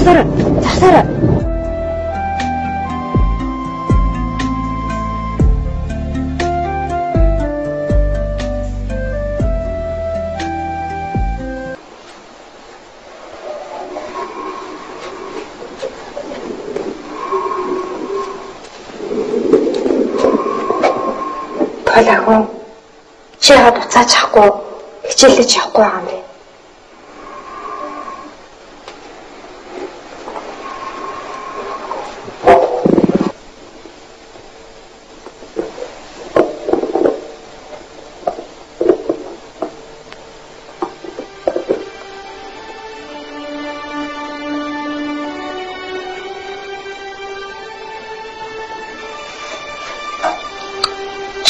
Засаараа. Толгой. Чи хад уцаач ахгүй, хичээлж явахгүй байгаа юм бэ?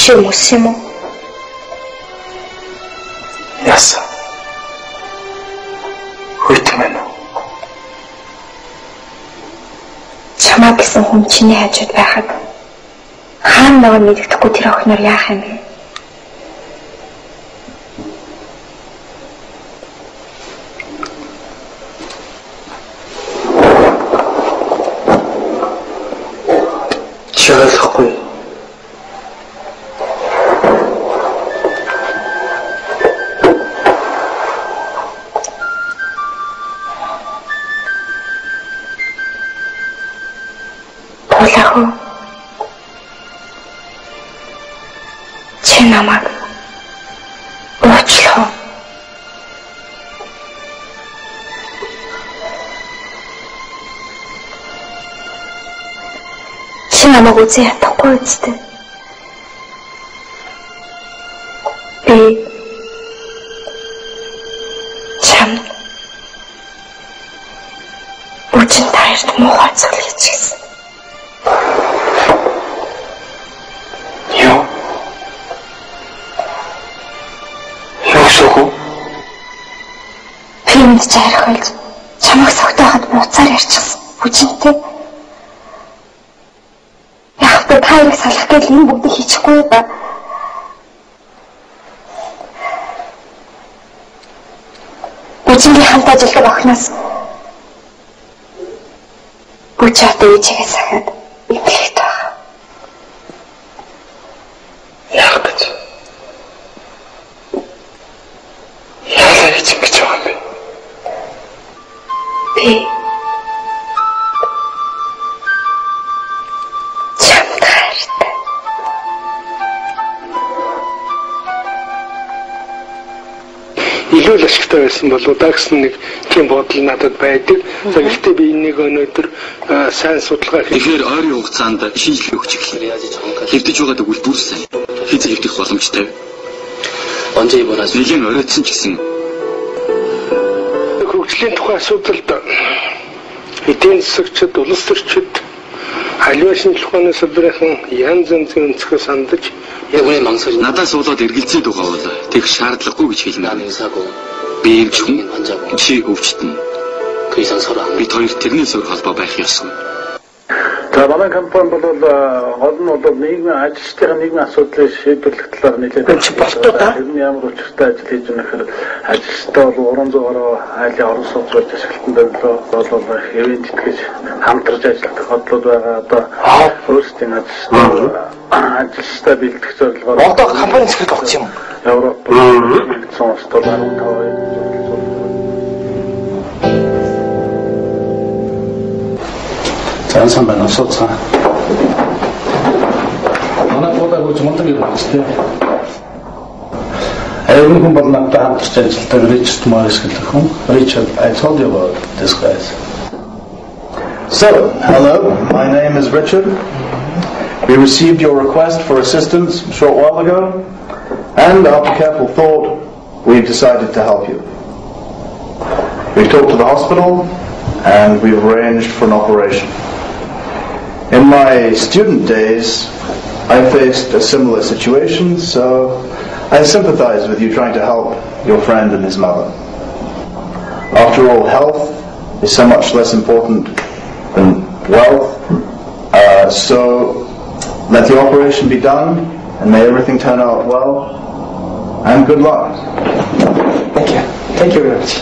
Чи мөс юм уу? Яасан. Хүйтмэн үү? Чамаа гэсэн хүн чиний хажууд байхад хаана нэг мэддэхгүй тэр охиноор яах юм бэ? Чи ойлгохгүй. Чи намайг уучлах уу? Чи намайг үзэн ятахгүй үстэй. Би чамд үчин таард муухай зүйл хийчихсэн. Фильмд жархалж чамайг согтооход буцаар ярьчихсан. Хүчинтэй. Яг та хоёрыг салах гэж энэ бүгдийг хийчихгүй ба. Хүчингийн хамт ажилладаг охиноос бүчээд ээжигээ сахад имлэгт байгаа. Яах гэж? Яалаа гэж ингэж байгаа юм бэ? Би чамд хайртай. Илүү л ашигтай байсан болов да гэсэн нэг тийм бодол надад байдаг. За гэхдээ би энийг өнөөдөр сайн судалгаа хийх. Тэгэхээр ойрын хугацаанд шинжилгээ өгч эхлэе. Хэвдэж байгаа өгүүлбэр сайн. Хэзээ хэвдэх боломжтой. 언제 입원하죠? Нэлийн оройтсон ч гэсэн хөгжлийн тухай асуудалд эдийн засагчид, улс төрчид, аливаа шинжлэх ухааны салбарын янз янзын өнцгөө сандаж надаас болоод эргэлзээд байгаа бол тэгэх шаардлагагүй гэж хэлмээр. Би ирж хүн чи өвчтөн. Бид хоёр тэрнээс өөр холбоо байх ёсгүй. За манай компани бол гол нь бол нийгмийн ажилчдын нийгмийн асуудлыг шийдвэрлэх талаар нэлээд ямар учиртай ажил хийж байгаа гэхээр ажилчдаа бол 300 гаруй айлын орон сууц болж ашиглалтанд бол хэвэн тэтгэж хамтарч ажиллах тохиолдлууд байгаа. Одоо өөрсдийн ажилчдаа бэлтгэх зорилгоор одоо компани зэрэг тогтсон юм. Европ нэгдсэн улсад бол 15 Зансан байна асууцгаа. Манай бодог гэж мундаг юм байна. Айвын хүн бол надад хамтарч ажилладаг Ричард Моррис гэх хүн. Richard, I told you about this guys. So, hello, my name is Richard. We received your request for assistance a short while ago, and after careful thought, we've decided to help you. We've talked to the hospital, and we've arranged for an operation. In my student days, I faced a similar situation, so I sympathize with you trying to help your friend and his mother. After all, health is so much less important than wealth, so let the operation be done, and may everything turn out well, and good luck. Thank you. Thank you very much.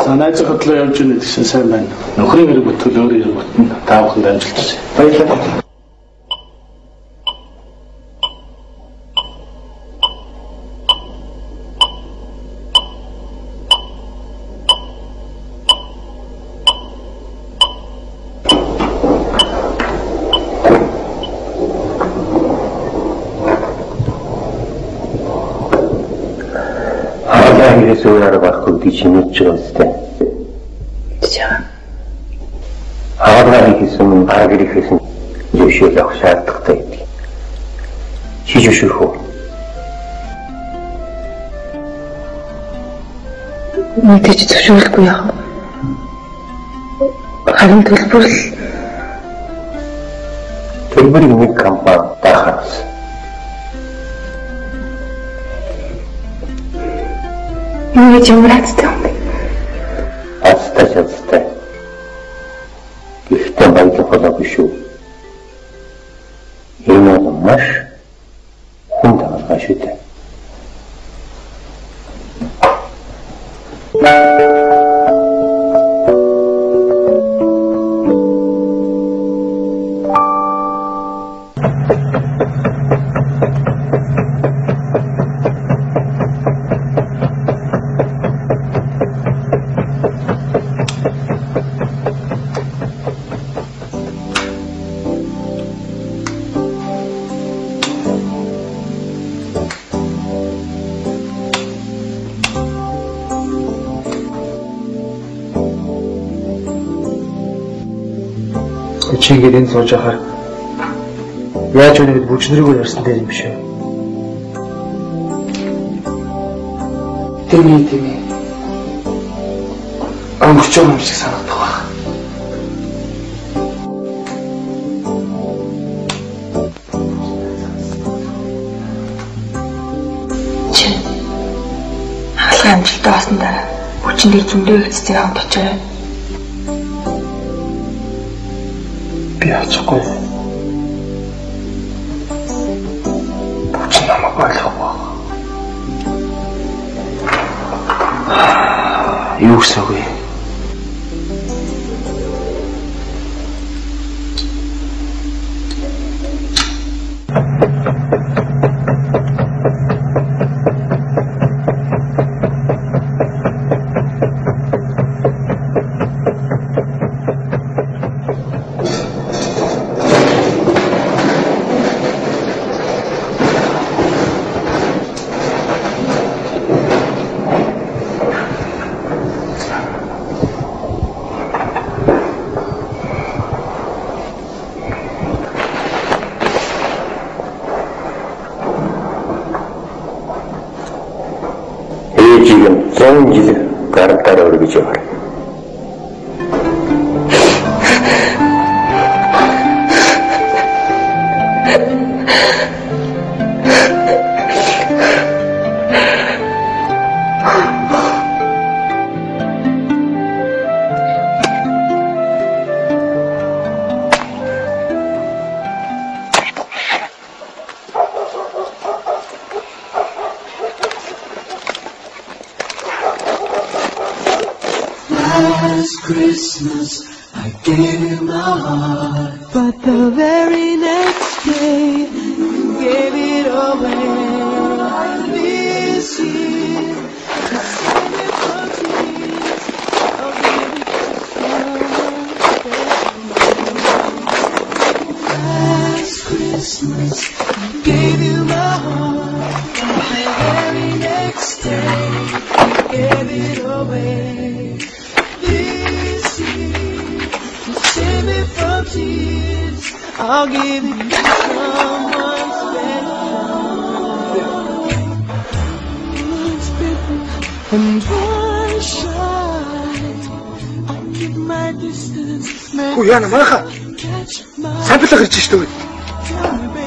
Найз хөдлөө явж байна гэсэн сайн байна. Нөхрийн хэрэг бүтвэл өөр хэрэг бүтэн тааваханд амжилт. Баярлалаа. Suuraa bakka dichinet jooste. Ticha. Haadha hisun argiri hisun joshio yakhshaatтай. Хижүүшүүхөө. Мэдээж зөвшөөрөлгүй яах вэ? Харин төлбөрийг нэг компани даахаас. Юу ч юм радтай юм. Астастай. Ихтэй баялаг болоогүй шүү. Энэ маш хүн тагаа шүү дээ. Чи ингээд энэ сууж ахаар яаж өнө гэд бүжнэрүүгээр ярьсан дээр юм шүү. Тийм. Амгч юм шиг санагдах ба. Чи хаалга амжилттай болсон дараа бүчиндээ зөндөө хэцтэй хамт очоо. Би ачахгүй. Бүчин намайг ойлгохгүй. Юу гэсэн үг вэ? 지금 100일 가르따라 오르기죠. Last Christmas I gave you my heart, but the very next day you gave it away. This year I send it for tears, I'll give it to someone. Last Christmas I gave you my heart, but the very next day you gave it away. I'll give it to someone special. And why shy? I'll keep my distance. Яна манайха. Самплаг ирж штэ.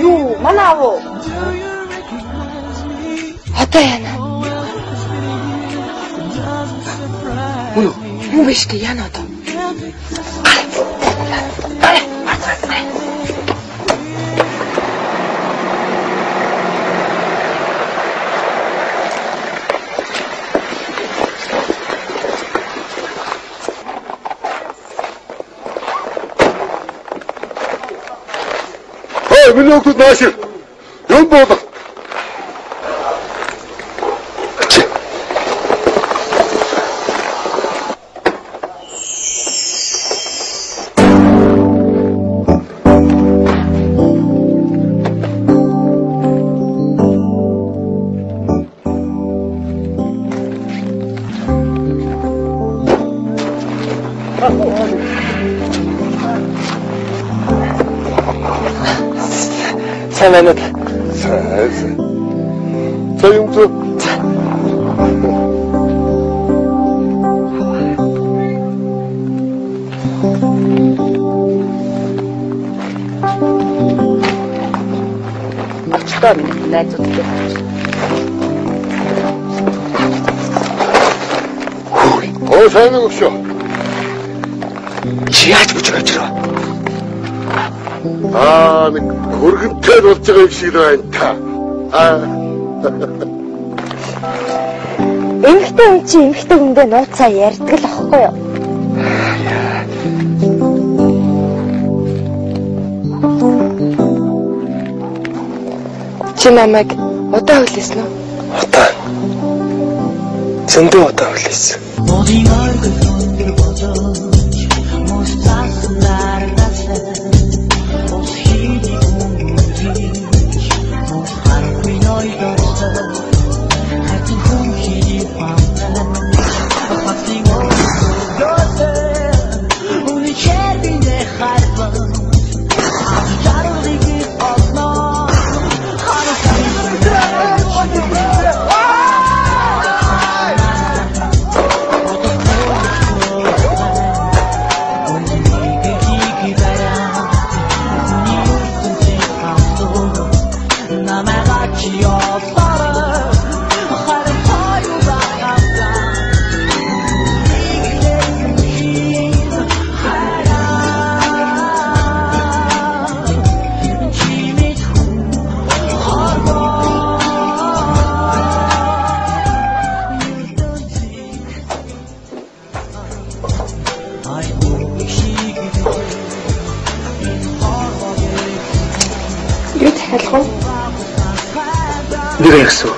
Юу, манай аав уу? Одоо яана? Юу биш гээ яана одоо? миний хүүхдүүд нааш юм боолоо. Сайн байна уу? Сайн. За юм зү. Очтоо найзуудтай. Оо сайн уу шүү. Чи яаж бүж авчраа? Нэг хөргөнтэй болж байгаа юм шиг байна та. Эмхтэй хүн чи эмхтэй хүндээ нууцаа ярьдаг л ахгүй юу? Чи намайг удаа хүлээсэн үү? Удаа. Зөндөө удаа хүлээсэн. Юу дахиад Нэр яасан?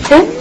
Хэ?